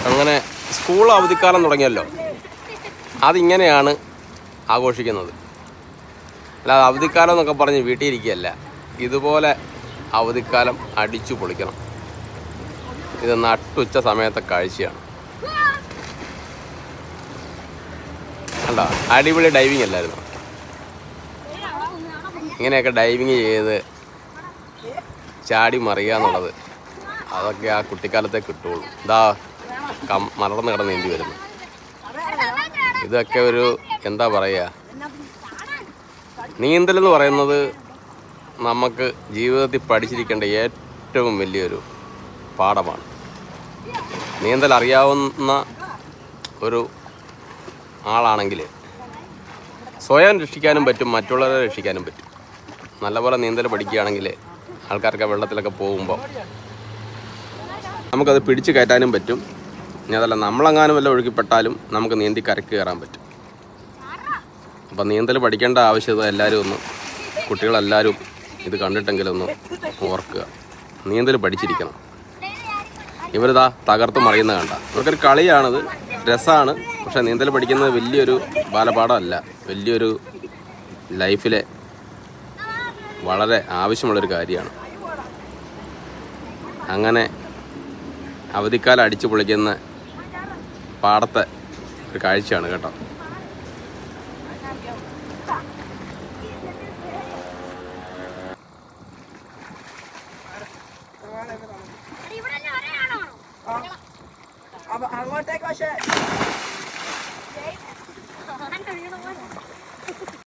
അങ്ങനെ സ്കൂൾ അവധിക്കാലം തുടങ്ങിയല്ലോ, അതിങ്ങനെയാണ് ആഘോഷിക്കുന്നത്. അല്ലാതെ അവധിക്കാലം എന്നൊക്കെ പറഞ്ഞ് വീട്ടിൽ ഇരിക്കുകയല്ല, ഇതുപോലെ അവധിക്കാലം അടിച്ചു പൊളിക്കണം. ഇത് നട്ടുച്ച സമയത്തെ കാഴ്ചയാണ്. കണ്ടോ, അടിപൊളി ഡൈവിങ് അല്ലായിരുന്നു? ഇങ്ങനെയൊക്കെ ഡൈവിങ് ചെയ്ത് ചാടി മറിയുക എന്നുള്ളത് അതൊക്കെ ആ കുട്ടിക്കാലത്തെ കിട്ടുള്ളൂ. ഇതാ മലർന്ന് കിടന്ന് നീന്തി വരുന്നു. ഇതൊക്കെ ഒരു എന്താ പറയുക, നീന്തലെന്ന് പറയുന്നത് നമുക്ക് ജീവിതത്തിൽ പഠിച്ചിരിക്കേണ്ട ഏറ്റവും വലിയൊരു പാഠമാണ്. നീന്തൽ അറിയാവുന്ന ഒരു ആളാണെങ്കിൽ സ്വയം രക്ഷിക്കാനും പറ്റും, മറ്റുള്ളവരെ രക്ഷിക്കാനും പറ്റും. നല്ലപോലെ നീന്തൽ പഠിക്കുകയാണെങ്കിൽ ആൾക്കാർക്ക് വെള്ളത്തിലൊക്കെ പോകുമ്പോൾ നമുക്കത് പിടിച്ച് കയറ്റാനും പറ്റും. ഇനി അതല്ല, നമ്മളെങ്ങാനും വല്ല ഒഴുകിപ്പെട്ടാലും നമുക്ക് നീന്തി കരക്ക് കയറാൻ പറ്റും. അപ്പം നീന്തൽ പഠിക്കേണ്ട ആവശ്യത എല്ലാവരും കുട്ടികളെല്ലാവരും ഇത് കണ്ടിട്ടെങ്കിലും ഒന്ന് ഓർക്കുക. നീന്തൽ പഠിച്ചിരിക്കണം. ഇവരിതാ തകർത്ത് മറിയുന്ന കണ്ട. ഇവർക്കൊരു കളിയാണിത്, രസമാണ്. പക്ഷേ നീന്തൽ പഠിക്കുന്നത് വലിയൊരു ബാലപാഠമല്ല, വലിയൊരു ലൈഫിലെ വളരെ ആവശ്യമുള്ളൊരു കാര്യമാണ്. അങ്ങനെ അവധിക്കാലം അടിച്ചു പൊളിക്കുന്ന പാടത്തെ ഒരു കാഴ്ചയാണ് കേട്ടോ. അങ്ങോട്ടേക്ക് പക്ഷേ